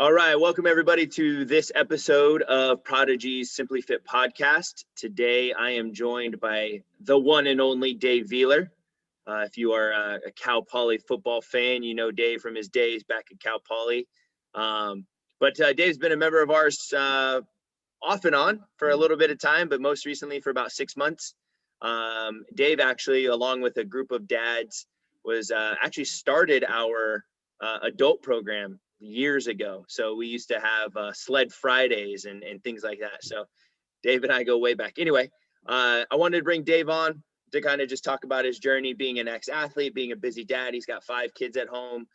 All right, welcome everybody to this episode of Prodigy's Simply Fit podcast. Today I am joined by the one and only Dave Vieler. If you are a Cal Poly football fan, you know Dave from his days back at Cal Poly. But Dave's been a member of ours off and on for a little bit of time, but most recently for about 6 months. Dave actually, along with a group of dads, was actually started our adult program years ago. So we used to have sled Fridays and things like that. So Dave and I go way back. Anyway, I wanted to bring Dave on to kind of just talk about his journey being an ex-athlete, being a busy dad. He's got 5 kids at home.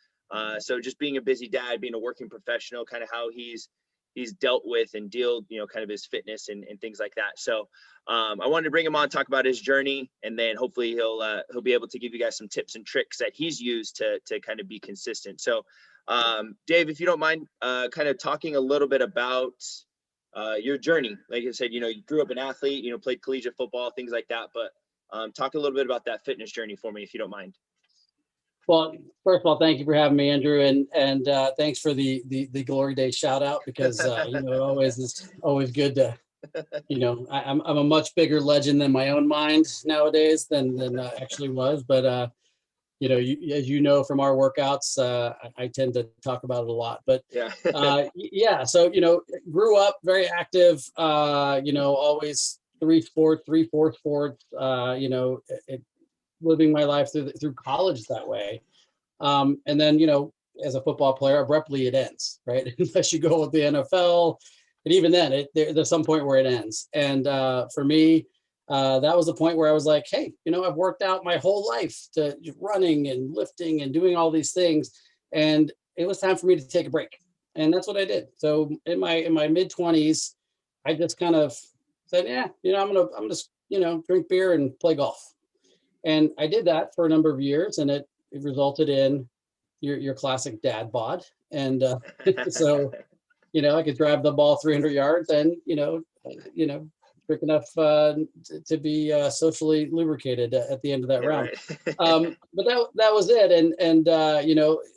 So just being a busy dad, being a working professional, kind of how he's dealt with and kind of his fitness and things like that. So I wanted to bring him on, talk about his journey, and then hopefully he'll be able to give you guys some tips and tricks that he's used to kind of be consistent. So Dave, if you don't mind, kind of talking a little bit about your journey. Like I said, you grew up an athlete, played collegiate football, things like that, but talk a little bit about that fitness journey for me, if you don't mind. Well, first of all, thank you for having me, Andrew, and thanks for the Glory Days shout out, because it always is good to, I'm a much bigger legend than my own mind nowadays than actually was, but as you know from our workouts, I tend to talk about it a lot. But so grew up very active, always three, four sports, living my life through college that way. And then, as a football player, abruptly it ends, right? Unless you go with the NFL. And even then, there's some point where it ends. And for me, that was the point where I was like, hey, I've worked out my whole life to running and lifting and doing all these things. And it was time for me to take a break. And that's what I did. So in my mid-20s, I just kind of said, I'm just, drink beer and play golf. And I did that for a number of years, and it resulted in your classic dad bod. And so, I could drive the ball 300 yards and, quick enough to be socially lubricated at the end of that round. Right. But that was it. And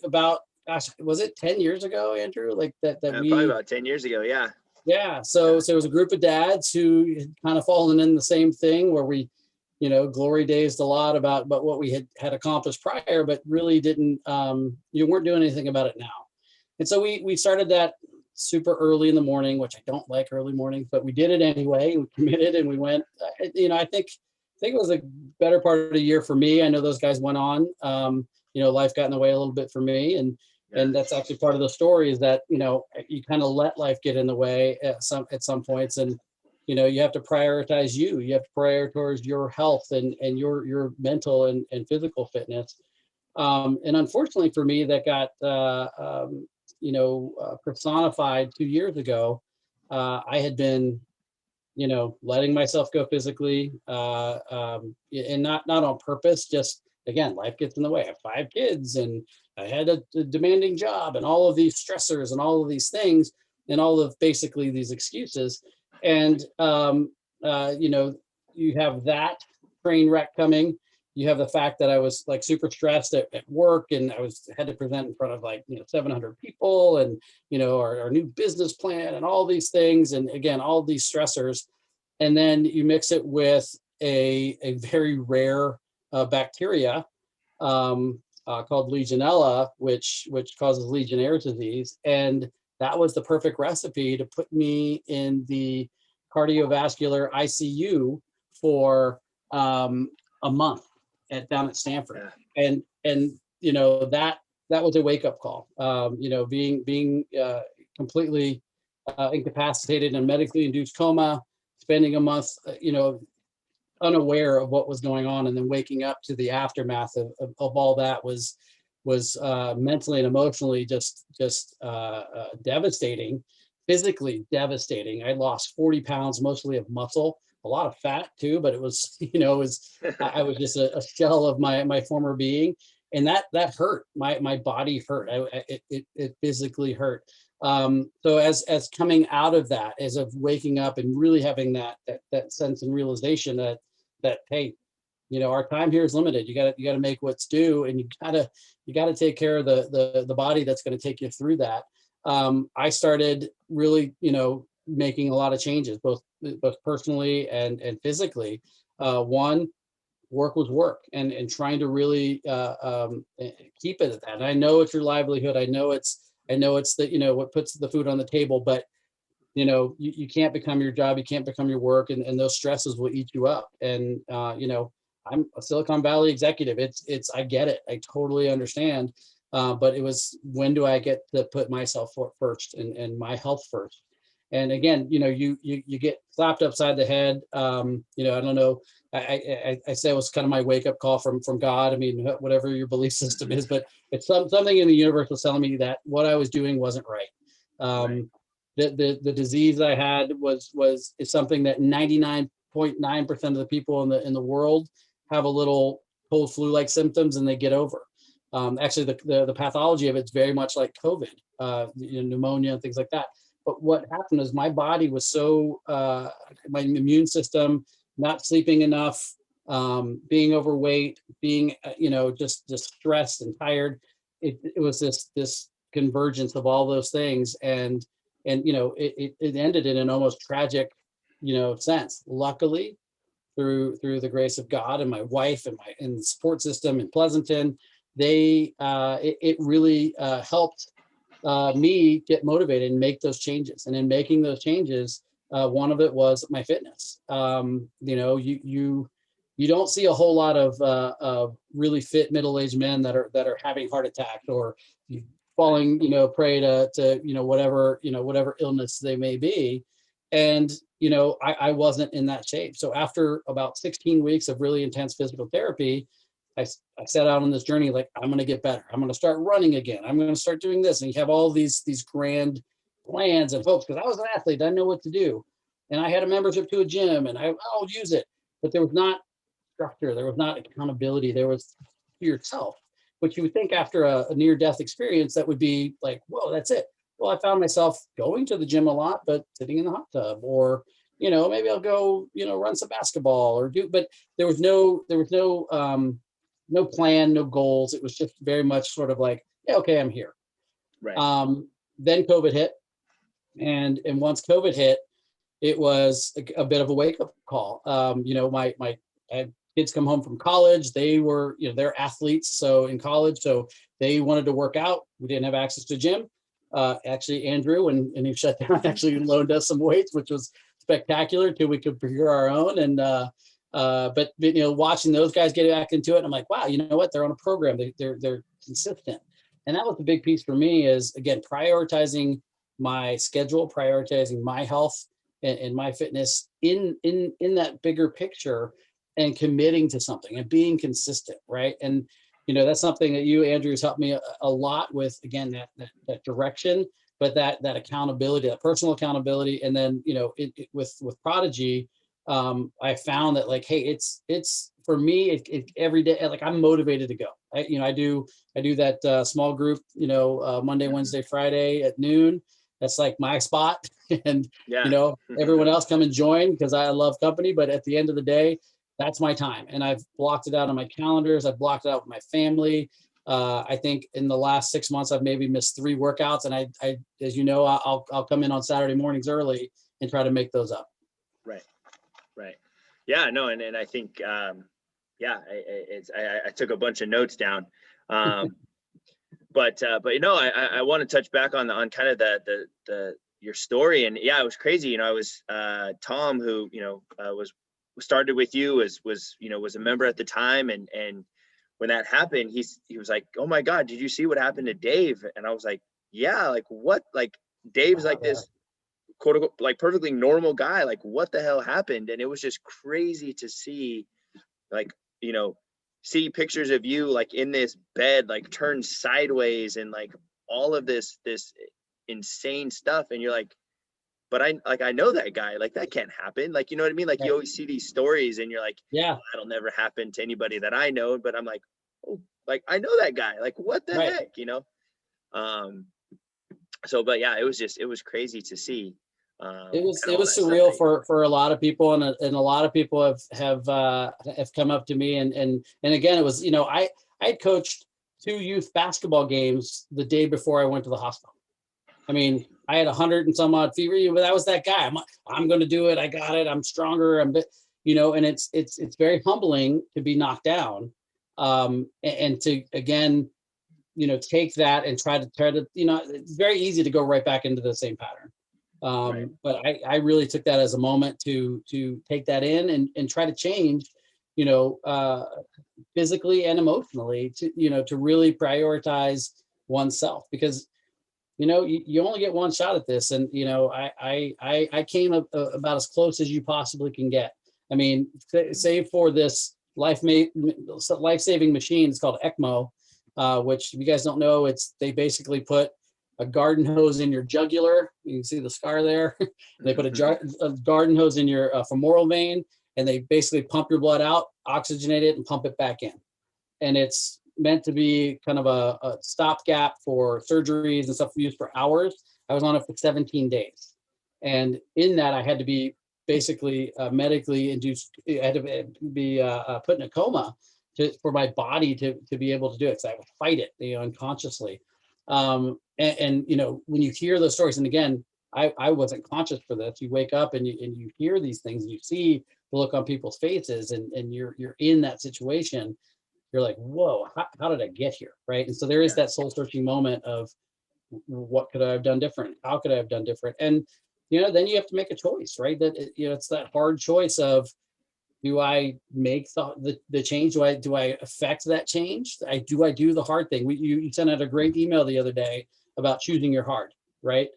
about, gosh, was it 10 years ago, Andrew? Like that probably about 10 years ago. Yeah. Yeah. So it was a group of dads who had kind of fallen in the same thing where we, glory days a lot about what we had accomplished prior, but really didn't, you weren't doing anything about it now. And so we started that super early in the morning, which I don't like early mornings, but we did it anyway. We committed and we went, I think it was a better part of the year for me. I know those guys went on, life got in the way a little bit for me. And that's actually part of the story is that, you kind of let life get in the way at some points. And, you have to prioritize you. You have to prioritize your health and your mental and physical fitness. And unfortunately for me, that got, personified 2 years ago. I had been, letting myself go physically, and not on purpose, just, again, life gets in the way. I have 5 kids and I had a demanding job and all of these stressors and all of these things and all of basically these excuses. And, you have that train wreck coming. You have the fact that I was like super stressed at work, and I had to present in front of 700 people and, our new business plan and all these things. And again, all these stressors. And then you mix it with a very rare bacteria called Legionella, which causes Legionnaire's disease. And that was the perfect recipe to put me in the cardiovascular ICU for a month down at Stanford. Yeah. And that was a wake-up call. Being completely incapacitated in a medically induced coma, spending a month, unaware of what was going on, and then waking up to the aftermath of all that was mentally and emotionally just devastating, physically devastating. I lost 40 pounds, mostly of muscle, a lot of fat too, but it was, I was just a shell of my former being. And that hurt. My body hurt. It physically hurt. So as coming out of that, as of waking up and really having that sense and realization that hey, our time here is limited. You got to make what's due, and you got to take care of the body that's going to take you through that. I started really, making a lot of changes, both personally and physically. One, work was work, and trying to really keep it at that. And I know it's your livelihood. I know it's the, what puts the food on the table, but you can't become your job, you can't become your work, and those stresses will eat you up. And I'm a Silicon Valley executive. I get it. I totally understand. But it was, when do I get to put myself first, and my health first? And again, you get slapped upside the head. I don't know. I say it was kind of my wake up call from God. I mean, whatever your belief system is, but it's something in the universe was telling me that what I was doing wasn't right. Right. The disease I had is something that 99.9% of the people in the world have a little cold flu-like symptoms, and they get over. Actually, the pathology of it's very much like COVID, pneumonia and things like that. But what happened is my body was so, my immune system, not sleeping enough, being overweight, being, just stressed and tired. It was this convergence of all those things. And it ended in an almost tragic, sense. Luckily, through the grace of God and my wife and the support system in Pleasanton, it really helped me get motivated and make those changes. And in making those changes, one of it was my fitness. You don't see a whole lot of really fit middle-aged men that are having heart attacks or falling, prey to whatever illness they may be. And I wasn't in that shape. So after about 16 weeks of really intense physical therapy, I set out on this journey, like, I'm going to get better. I'm going to start running again. I'm going to start doing this. And you have all these grand plans and hopes, because I was an athlete. I didn't know what to do. And I had a membership to a gym, and I'll use it. But there was not structure. There was not accountability. There was to yourself, which you would think after a near-death experience, that would be like, whoa, that's it. Well, I found myself going to the gym a lot, but sitting in the hot tub, or, maybe I'll go, run some basketball but there was no plan, no goals. It was just very much sort of like, yeah, okay, I'm here. Right. Then COVID hit. And once COVID hit, it was a bit of a wake up call. My I had kids come home from college. They were, they're athletes. So in college, so they wanted to work out. We didn't have access to gym. Actually, Andrew, and he shut down, actually loaned us some weights, which was spectacular till we could procure our own. And but watching those guys get back into it, I'm like, wow, you know what? They're on a program. They're consistent. And that was the big piece for me, is, again, prioritizing my schedule, prioritizing my health and my fitness in that bigger picture, and committing to something and being consistent, right? And that's something that you, Andrew, has helped me a lot with. Again, that direction, but that accountability, that personal accountability. And then with Prodigy, I found that, like, hey, it's for me, every day, like, I'm motivated to go. I do that small group, Monday, Wednesday, Friday at noon. That's like my spot. And Yeah. everyone else come and join, because I love company. But at the end of the day, that's my time, and I've blocked it out on my calendars. I've blocked it out with my family. I think in the last 6 months, I've maybe missed 3 workouts, and I as you know, I'll come in on Saturday mornings early and try to make those up. Right. Yeah, no. And I think, I took a bunch of notes down. But I want to touch back on kind of the your story. And yeah, it was crazy. I was Tom, who was started with you, was a member at the time, and when that happened, he was like, oh my God, did you see what happened to Dave? And I was like, yeah, like what? Like, Dave's like this quote unquote, like, perfectly normal guy. Like, what the hell happened? And it was just crazy to see, like, see pictures of you, like, in this bed, like, turned sideways, and like all of this insane stuff. And you're like, but I know that guy, like, that can't happen. Like, you know what I mean? Like, you always see these stories and you're like, yeah, oh, that'll never happen to anybody that I know. But I'm like, oh, like, I know that guy. Like, what the heck, So, but yeah, it was crazy to see. It was surreal for a lot of people, and a lot of people have come up to me, and again, it was, I coached 2 youth basketball games the day before I went to the hospital. I mean, I had 100 and some odd fever, but I was that guy. I'm going to do it. I got it. I'm stronger. And it's very humbling to be knocked down, and to again, take that and try to, it's very easy to go right back into the same pattern. Right. But I really took that as a moment to take that in and try to change, physically and emotionally to really prioritize oneself, because you only get one shot at this. And I came about as close as you possibly can get. I mean, save for this life-saving machine. It's called ECMO, which, if you guys don't know, they basically put a garden hose in your jugular. You can see the scar there. They put a garden hose in your femoral vein, and they basically pump your blood out, oxygenate it, and pump it back in. And it's meant to be kind of a stopgap for surgeries and stuff used for hours. I was on it for 17 days. And in that, I had to be basically medically induced. I had to be put in a coma for my body to be able to do it. So I would fight it, unconsciously. And when you hear those stories, and again, I wasn't conscious for this. You wake up and you hear these things, and you see the look on people's faces, and you're in that situation. You're like, whoa, how did I get here? Right. And so there is that soul searching moment of, what could I have done different? How could I have done different? And, then you have to make a choice, right? That, it's that hard choice of, do I make the change? Do I affect that change? Do I do the hard thing? You sent out a great email the other day about choosing your hard, right?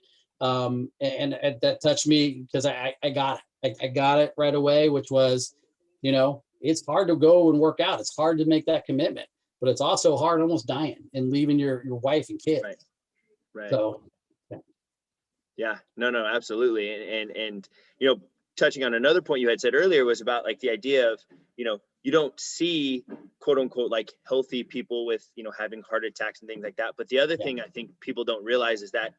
And that touched me, because I got it. I got it right away, which was, it's hard to go and work out. It's hard to make that commitment, but it's also hard almost dying and leaving your wife and kids. Right. So, yeah, no, absolutely. And touching on another point you had said earlier was about like the idea of, you don't see quote unquote like healthy people with, having heart attacks and things like that. But the other thing I think people don't realize is that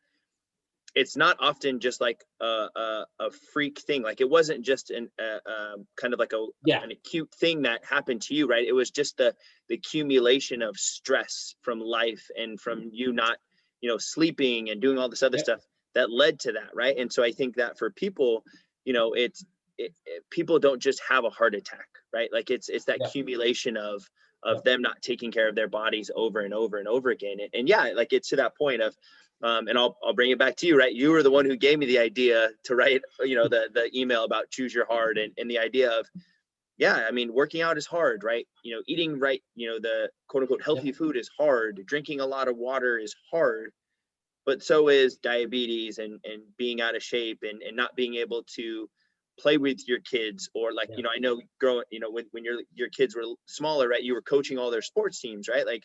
it's not often just like a freak thing. Like, it wasn't just an kind of like an acute thing that happened to you, right? It was just the accumulation of stress from life and from you not, sleeping and doing all this other stuff that led to that, right? And so I think that for people, people don't just have a heart attack, right? Like it's that accumulation of them not taking care of their bodies over and over and over again. And like it's to that point of, and I'll bring it back to you, right? You were the one who gave me the idea to write, the email about choose your hard, and the idea of, I mean, working out is hard, right? Eating right, the quote unquote healthy food is hard. Drinking a lot of water is hard, but so is diabetes and being out of shape and not being able to play with your kids, or like, I know growing, when your kids were smaller, right? You were coaching all their sports teams, right? Like,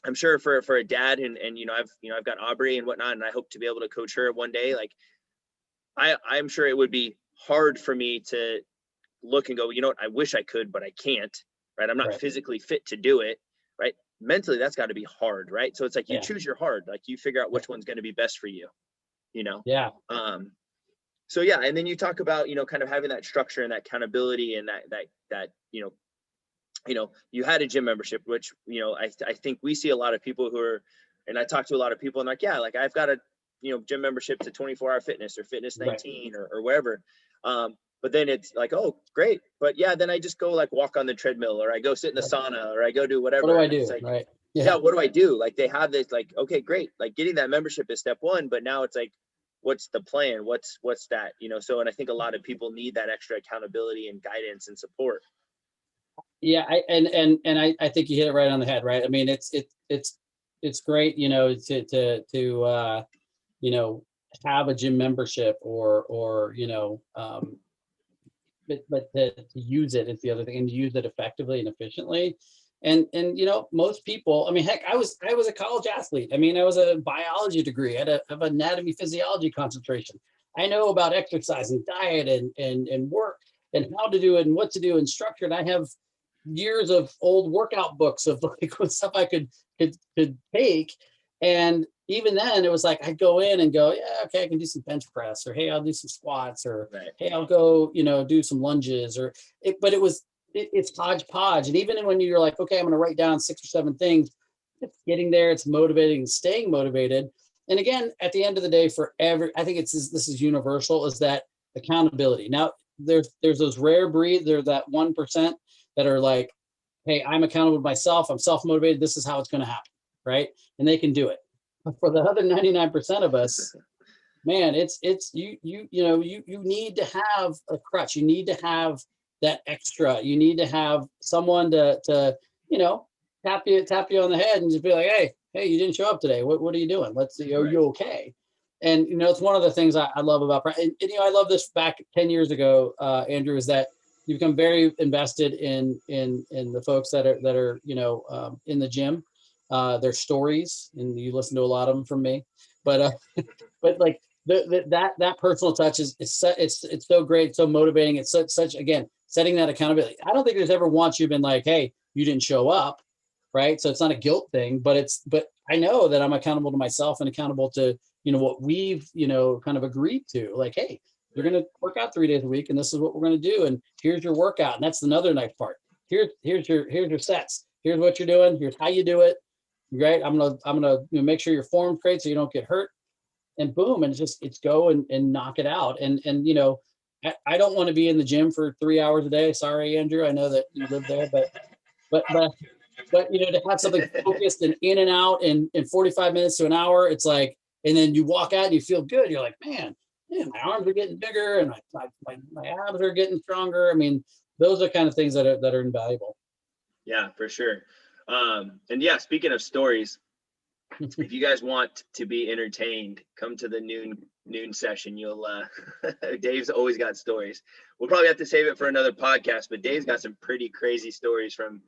I'm sure for a dad, and I've got Aubrey and whatnot, and I hope to be able to coach her one day. Like, I'm sure it would be hard for me to look and go, I wish I could, but I can't, right? I'm not physically fit to do it, right? Mentally, that's got to be hard, right? So it's like you choose your hard, like you figure out which one's going to be best for you, So and then you talk about, kind of having that structure and that accountability, and that you had a gym membership, which, I think we see a lot of people who are, and I talk to a lot of people and like, like I've got a, gym membership to 24-hour fitness or fitness 19 or wherever. But then it's like, oh, great. But then I just go like walk on the treadmill, or I go sit in the sauna, or I go do whatever. What do I do? Like, right. What do I do? Like, they have this like, okay, great. Like, getting that membership is step one, but now it's like, what's the plan? What's that, so, and I think a lot of people need that extra accountability and guidance and support. I think you hit it right on the head, right? I mean, it's great, to have a gym membership or but to use it is the other thing, and to use it effectively and efficiently. And most people, I mean, heck, I was a college athlete. I mean, I was a biology degree. I have anatomy physiology concentration. I know about exercise and diet and work and how to do it and what to do and structure. And I have years of old workout books of like stuff I could take. And even then it was like, I'd go in and go, okay, I can do some bench press, or, hey, I'll do some squats, or hey, I'll go, do some lunges, but it's hodgepodge. And even when you're like, okay, I'm going to write down 6 or 7 things, it's getting there, it's motivating, staying motivated. and again, at the end of the day, I think this is universal, is that accountability. Now, there's those rare breed, there's that 1% that are like, hey, I'm accountable to myself. I'm self-motivated. This is how it's going to happen, right? And they can do it. But for the other 99% of us, man, it's you need to have a crutch. You need to have that extra. You need to have someone to tap you on the head and just be like, hey, you didn't show up today. What are you doing? Are you okay? And it's one of the things I love about, and I love this back 10 years ago, Andrew, is that you become very invested in the folks that are in the gym, their stories, and you listen to a lot of them from me, but like that personal touch it's so great, so motivating. It's such again, setting that accountability. I don't think there's ever once you've been like, hey, you didn't show up, right? So it's not a guilt thing, but I know that I'm accountable to myself and accountable to what we've kind of agreed to, like, hey, you're going to work out 3 days a week, and this is what we're going to do, and here's your workout. And that's another nice part. Here's your sets. Here's what you're doing. Here's how you do it. Right? I'm gonna make sure your form's great so you don't get hurt. And boom, and it's go and knock it out. And I don't want to be in the gym for 3 hours a day. Sorry, Andrew. I know that you live there, but to have something focused and in and out in 45 minutes to an hour, it's like, and then you walk out and you feel good. You're like, man, my arms are getting bigger and my abs are getting stronger. I mean, those are kind of things that are invaluable. Yeah, for sure. And yeah, speaking of stories, if you guys want to be entertained, come to the noon session. You'll Dave's always got stories. We'll probably have to save it for another podcast, but Dave's got some pretty crazy stories from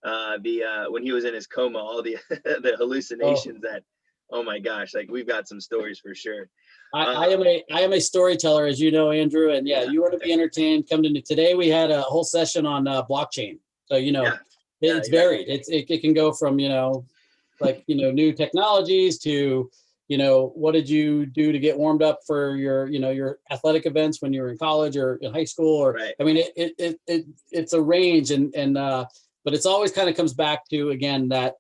when he was in his coma, all the the hallucinations that, oh my gosh, like we've got some stories for sure. I am a storyteller, as you know, Andrew, and you want to be entertained, come to today. We had a whole session on blockchain, so it's varied. It can go from new technologies to what did you do to get warmed up for your athletic events when you were in college or in high school, or right. I mean it's a range, and but it's always kind of comes back to, again, that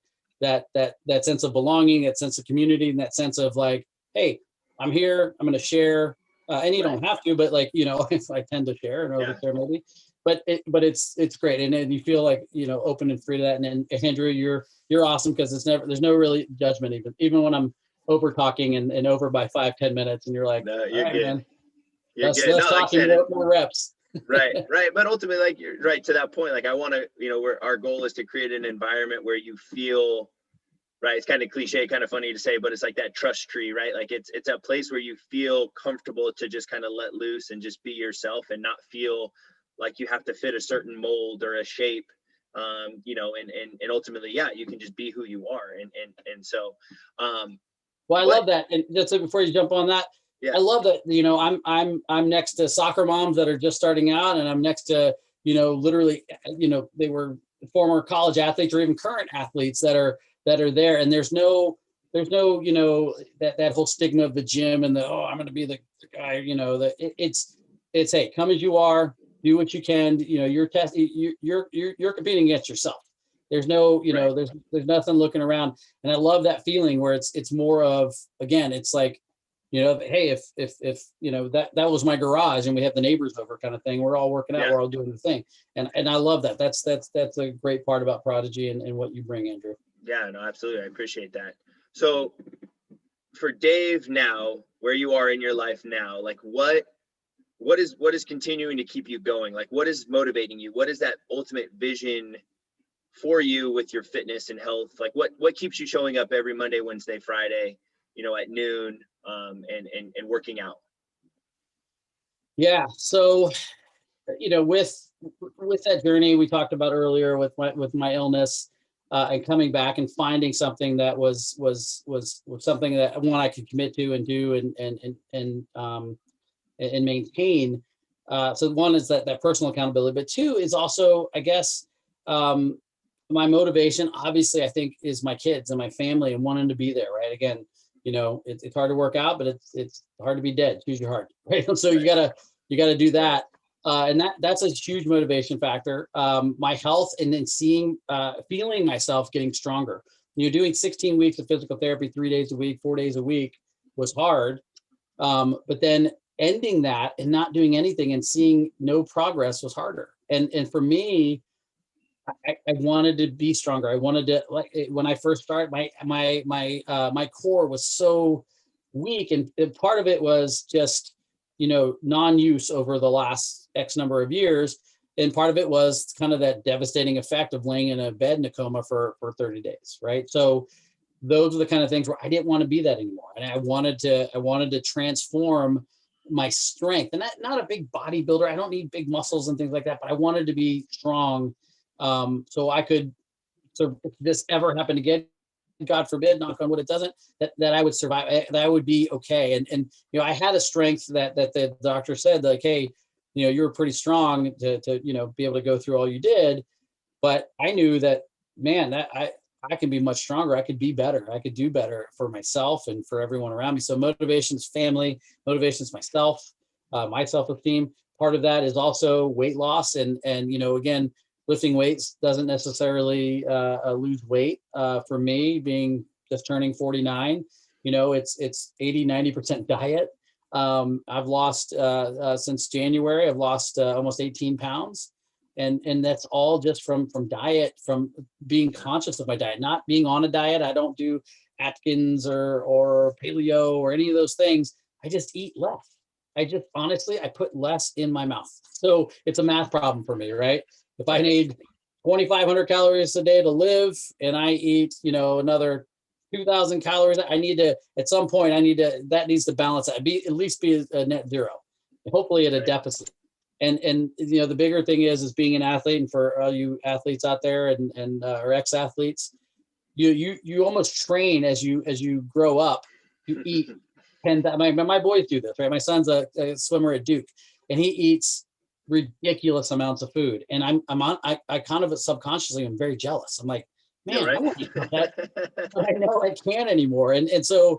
sense of belonging, that sense of community, and that sense of like, hey, I'm here, I'm going to share, and you don't have to, but I tend to share and overshare maybe, but it's great, and then you feel like open and free to that. And then Andrew, you're awesome, because there's no really judgment, even when I'm over talking and over by 5-10 minutes, and you're like, no, you're good. Man, let's talk and more reps. right. But ultimately, like, you're right to that point. Like, I want to, where our goal is to create an environment where you feel, right. It's kind of cliche, kind of funny to say, but it's like that trust tree, right? Like it's a place where you feel comfortable to just kind of let loose and just be yourself, and not feel like you have to fit a certain mold or a shape. And ultimately, you can just be who you are. And so, well, I love that. And just before you jump on that, I love that, I'm next to soccer moms that are just starting out, and I'm next to, literally, they were former college athletes or even current athletes that are there. And there's no, that whole stigma of the gym and I'm going to be the guy, it's, hey, come as you are, do what you can, you're competing against yourself. There's no, there's nothing looking around. And I love that feeling where it's more of, again, it's like, hey, if that was my garage and we have the neighbors over kind of thing, we're all working out, we're all doing the thing. And I love that. That's a great part about Prodigy and what you bring, Andrew. Yeah, no, absolutely. I appreciate that. So for Dave now, where you are in your life now, like what is continuing to keep you going? Like, what is motivating you? What is that ultimate vision for you with your fitness and health? Like what keeps you showing up every Monday, Wednesday, Friday, at noon, and working out? Yeah. So, with that journey we talked about earlier with my illness, and coming back and finding something that was something that one I could commit to and do and maintain. So one is that personal accountability, but two is also, I guess, my motivation, obviously, I think, is my kids and my family and wanting to be there. Right. Again, it's hard to work out, but it's hard to be dead. Choose your heart. Right. So you gotta do that. And that's a huge motivation factor. My health, and then feeling myself getting stronger. You're doing 16 weeks of physical therapy, 3 days a week, 4 days a week. was hard. But then ending that and not doing anything and seeing no progress was harder. And for me, I wanted to be stronger. I wanted to, like, when I first started, my core was so weak, and part of it was just, non-use over the last X number of years, and part of it was kind of that devastating effect of laying in a bed in a coma for 30 days, right? So those are the kind of things where I didn't want to be that anymore, and I wanted to transform my strength. And not a big bodybuilder. I don't need big muscles and things like that, but I wanted to be strong, so I could. So if this ever happened again, God forbid, knock on wood, it doesn't. That I would survive. That I would be okay. And I had a strength that the doctor said, like, hey, you were pretty strong to be able to go through all you did. But I knew that, man, that I can be much stronger. I could be better. I could do better for myself and for everyone around me. So motivation's family, motivation's myself, my self-esteem. Part of that is also weight loss. And again, lifting weights doesn't necessarily lose weight. For me, being just turning 49, it's 80-90% diet. I've lost since January, I've lost almost 18 pounds. And that's all just from diet, from being conscious of my diet, not being on a diet. I don't do Atkins or paleo or any of those things. I just eat less. Honestly, I put less in my mouth. So it's a math problem for me, right? If I need 2,500 calories a day to live and I eat, another 2,000 calories, at some point, that needs to balance that. At least be a net zero, hopefully at a deficit. And the bigger thing is being an athlete, and for all you athletes out there and or ex-athletes, you almost train as you grow up to eat. And my boys do this, right? My son's a swimmer at Duke, and he eats ridiculous amounts of food. And I kind of subconsciously am very jealous. I'm like, man, right. I want to eat that, but I know I can't anymore. And so,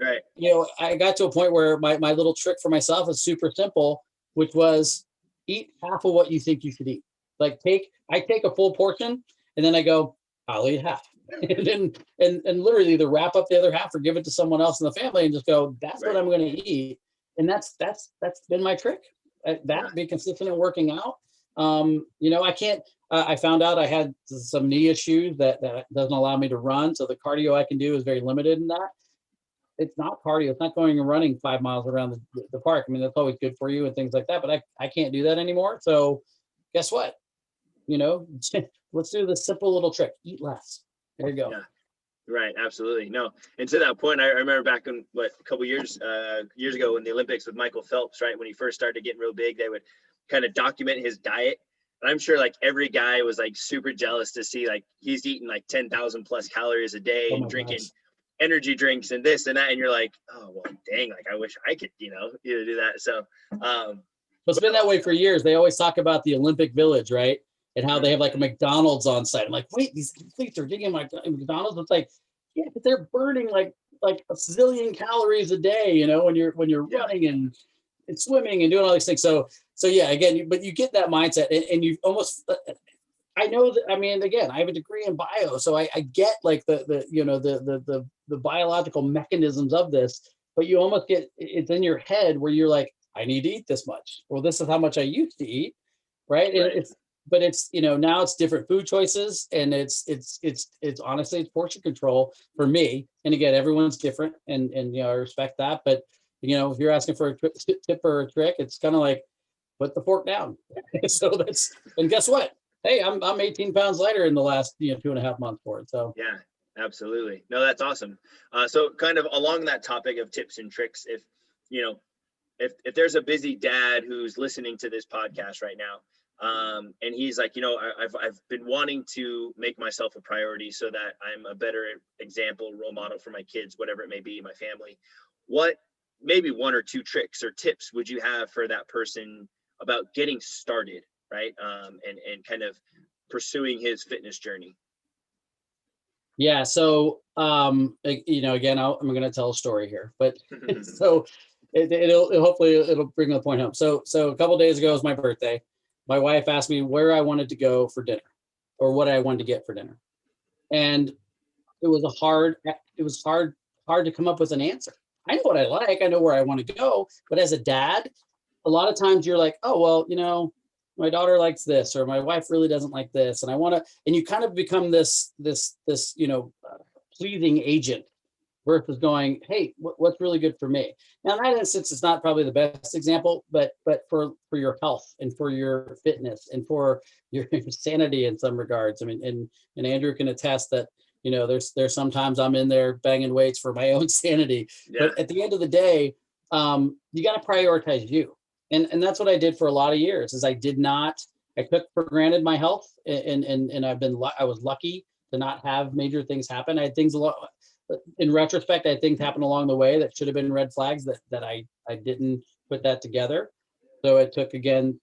I got to a point where my little trick for myself is super simple, which was eat half of what you think you should eat. Like I take a full portion and then I go, I'll eat half. And then and literally either wrap up the other half or give it to someone else in the family and just go, that's what I'm going to eat. And that's been my trick. Be consistent in working out. I can't, I found out I had some knee issues that doesn't allow me to run. So the cardio I can do is very limited in that. It's not cardio. It's not going and running 5 miles around the park. I mean, that's always good for you and things like that, but I can't do that anymore. So guess what? Let's do the simple little trick. Eat less. There you go. Yeah. Right. Absolutely. No. And to that point, I remember back in a couple years ago in the Olympics with Michael Phelps, right? When he first started getting real big, they would kind of document his diet. And I'm sure like every guy was like super jealous to see like he's eating like 10,000 plus calories a day and drinking energy drinks and this and that. And you're like, oh, well, dang, like I wish I could, do that. So it's been that way for years. They always talk about the Olympic Village, right? And how they have like a McDonald's on site. I'm like, wait, these athletes are digging McDonald's. It's like, yeah, but they're burning like a zillion calories a day, when you're running and swimming and doing all these things. So yeah, again, but you get that mindset and you almost, I know that, I mean, again, I have a degree in bio, so I get like the biological mechanisms of this, but you almost get, it's in your head where you're like, I need to eat this much. Well, this is how much I used to eat. Right. And but it's, now it's different food choices, and it's honestly, it's portion control for me. And again, everyone's different, and I respect that. But, if you're asking for a tip or a trick, it's kind of like, put the fork down. So and guess what? Hey, I'm 18 pounds lighter in the last, 2.5 months for it. So yeah, absolutely. No, that's awesome. So kind of along that topic of tips and tricks, if there's a busy dad who's listening to this podcast right now, and he's like, I've been wanting to make myself a priority so that I'm a better example, role model for my kids, whatever it may be, my family. What maybe one or two tricks or tips would you have for that person about getting started, right? And kind of pursuing his fitness journey? Yeah. So, again, I'm going to tell a story here, but so it'll hopefully bring the point home. So a couple of days ago was my birthday. My wife asked me where I wanted to go for dinner or what I wanted to get for dinner. And it was hard to come up with an answer. I know what I like, I know where I want to go. But as a dad, a lot of times you're like, oh, well, my daughter likes this, or my wife really doesn't like this. And I want to, and you kind of become this, pleasing agent versus going, hey, what's really good for me? Now, in that instance, it's not probably the best example, but for your health and for your fitness and for your sanity in some regards. I mean, and Andrew can attest that, there's sometimes I'm in there banging weights for my own sanity. Yeah. But at the end of the day, you got to prioritize you. And that's what I did for a lot of years is I took for granted my health, and I was lucky to not have major things happen. I had things a lot. In retrospect, I had things happen along the way that should have been red flags that I didn't put that together. So it took, again,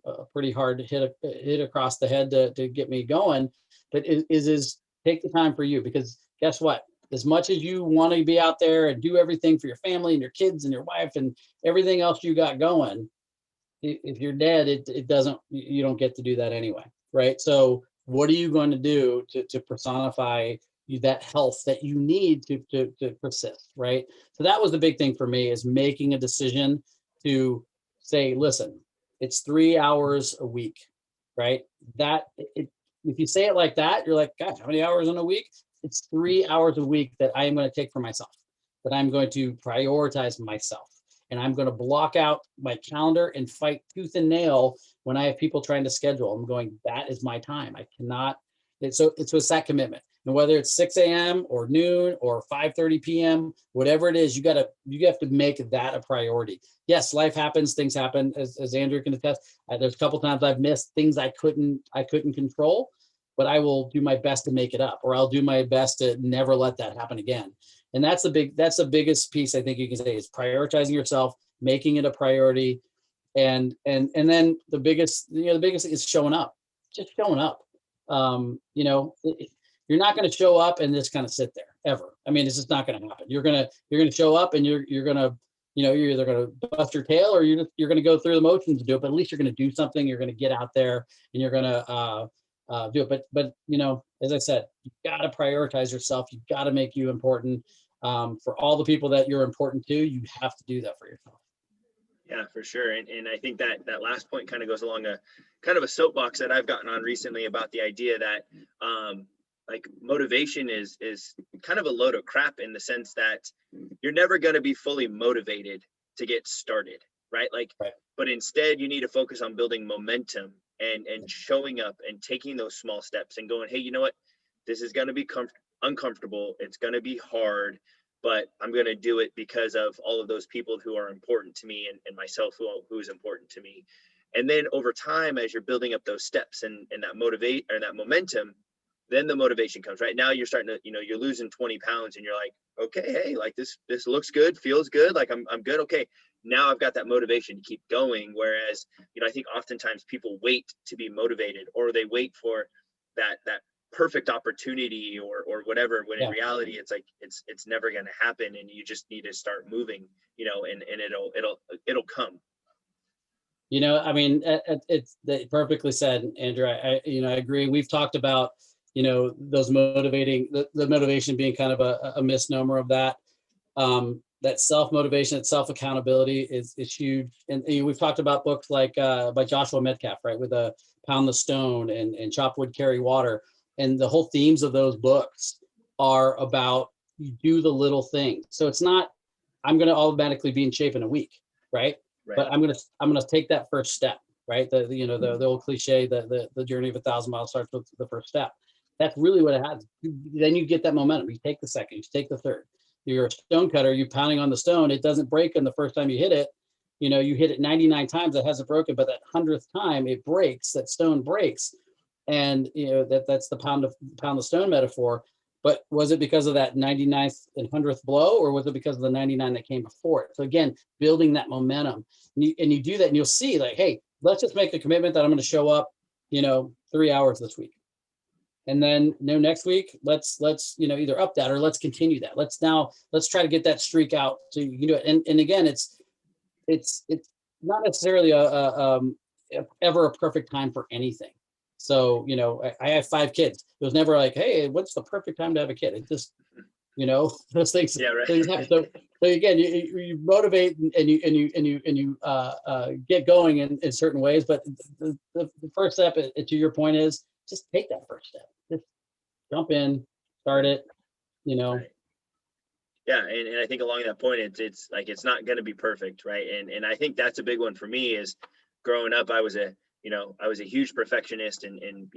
a pretty hard hit across the head to get me going. But is take the time for you, because guess what? As much as you want to be out there and do everything for your family and your kids and your wife and everything else you got going, if you're dead, you don't get to do that anyway, right? So what are you going to do to personify that health that you need to persist, right? So that was the big thing for me, is making a decision to say, listen, it's 3 hours a week, right? If you say it like that, you're like, gosh, how many hours in a week? It's 3 hours a week that I am going to take for myself, that I'm going to prioritize myself. And I'm going to block out my calendar and fight tooth and nail when I have people trying to schedule. I'm going, that is my time. I cannot. So it's that commitment. And whether it's 6 a.m. or noon or 5:30 p.m., whatever it is, you have to make that a priority. Yes, life happens, things happen, as Andrew can attest. There's a couple times I've missed things I couldn't control, but I will do my best to make it up, or I'll do my best to never let that happen again. And that's the biggest piece I think you can say, is prioritizing yourself, making it a priority. And then the biggest is showing up, just showing up. You're not going to show up and just kind of sit there ever. I mean, it's just not going to happen. You're going to show up, and you're going to, you're either going to bust your tail, or you're going to go through the motions to do it. But at least you're going to do something. You're going to get out there, and you're going to do it. But as I said, you got to prioritize yourself. You got to make you important. For all the people that you're important to, you have to do that for yourself. Yeah, for sure. And I think that last point kind of goes along a kind of a soapbox that I've gotten on recently about the idea that like motivation is kind of a load of crap, in the sense that you're never going to be fully motivated to get started, right? Like, right. But instead you need to focus on building momentum and showing up and taking those small steps and going, hey, you know what? This is going to be uncomfortable. It's going to be hard, but I'm going to do it because of all of those people who are important to me, and myself who is important to me. And then over time, as you're building up those steps and that momentum, then the motivation comes, right? Now you're starting to, you're losing 20 pounds and you're like, okay, hey, like this looks good, feels good. Like I'm good. Okay. Now I've got that motivation to keep going. Whereas, I think oftentimes people wait to be motivated, or they wait for that perfect opportunity or whatever, when in reality, it's like, it's never going to happen. And you just need to start moving, and it'll come. I mean, it's perfectly said, Andrew. I agree. We've talked about, those the motivation being kind of a misnomer of that. That self-motivation, that self-accountability is huge. And we've talked about books like by Joshua Metcalf, right, with Pound the Stone and Chop Wood, Carry Water. And the whole themes of those books are about, you do the little things. So it's not, I'm going to automatically be in shape in a week, right? But I'm going to take that first step, right? The old cliche, the journey of 1,000 miles starts with the first step. That's really what it has. Then you get that momentum. You take the second, you take the third. You're a stone cutter, you're pounding on the stone. It doesn't break in the first time you hit it. You hit it 99 times, it hasn't broken, but that 100th time it breaks, that stone breaks. And that's the pound the stone metaphor. But was it because of that 99th and 100th blow, or was it because of the 99 that came before it? So again, building that momentum, and you do that, and you'll see, like, hey, let's just make a commitment that I'm going to show up, 3 hours this week. And then next week, let's either up that, or let's continue that. Let's try to get that streak out so you can do it. And again, it's not necessarily ever a perfect time for anything. So, I have 5 kids. It was never like, hey, what's the perfect time to have a kid? It just, those things. Yeah, right. Things happen. So again, you motivate and you get going in certain ways. But the first step, to your point, is just take that first step. Just jump in, start it. Right. Yeah, and I think along that point, it's like it's not going to be perfect, right? And I think that's a big one for me. Is growing up, I was a huge perfectionist, and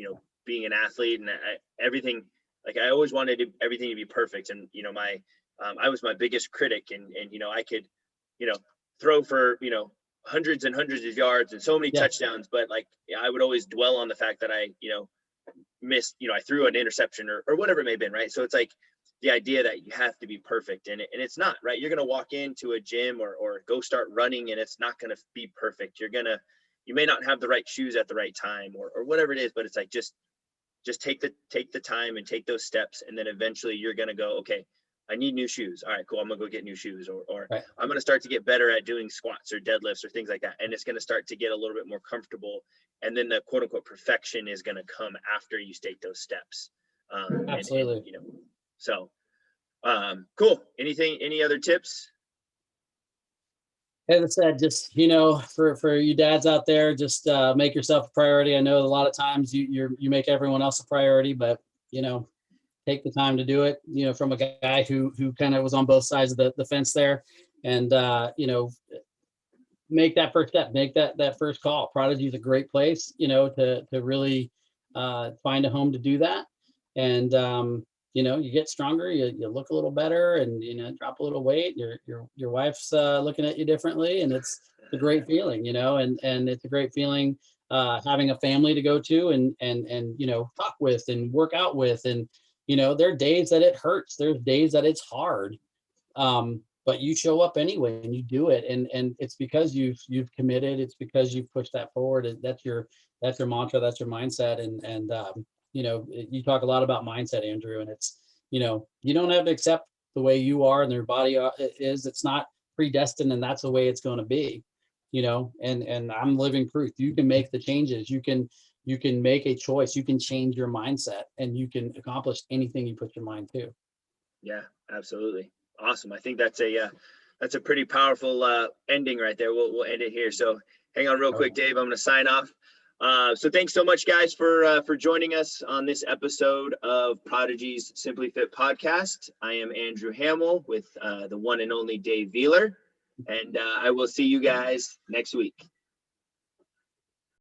being an athlete, and everything, like I always wanted everything to be perfect, and I was my biggest critic, and I could throw for hundreds and hundreds of yards and so many touchdowns, but like I would always dwell on the fact that I missed, I threw an interception or whatever it may have been, right? So it's like the idea that you have to be perfect, and it's not, right? You're going to walk into a gym or go start running, and it's not going to be perfect. You may not have the right shoes at the right time or whatever it is, but it's like just take the time and take those steps, and then eventually you're going to go, okay, I need new shoes. All right, cool. I'm gonna go get new shoes, or Right. I'm gonna start to get better at doing squats or deadlifts or things like that, and it's gonna start to get a little bit more comfortable, and then the quote unquote perfection is gonna come after you take those steps. Absolutely. So cool. Any other tips? As I said, just for you dads out there, just make yourself a priority. I know a lot of times you make everyone else a priority, but take the time to do it. From a guy who kind of was on both sides of the fence there, and make that first step, make that first call. Prodigy is a great place, to really find a home to do that, and you get stronger, you look a little better, and drop a little weight. Your wife's looking at you differently, and it's a great feeling, and it's a great feeling having a family to go to and talk with and work out with, and there are days that it hurts, there's days that it's hard, but you show up anyway and you do it, and it's because you've committed, it's because you've pushed that forward, and that's your mantra, that's your mindset, and you talk a lot about mindset, Andrew, and it's you don't have to accept the way you are and their body is. It's not predestined, and that's the way it's going to be, and I'm living proof. You can make the changes, you can make a choice, you can change your mindset, and you can accomplish anything you put your mind to. Yeah, absolutely. Awesome. I think that's a pretty powerful ending right there. We'll end it here. So hang on real quick, Dave. I'm going to sign off. So thanks so much, guys, for joining us on this episode of Prodigy's Simply Fit podcast. I am Andrew Hamill with the one and only Dave Vieler, and I will see you guys next week.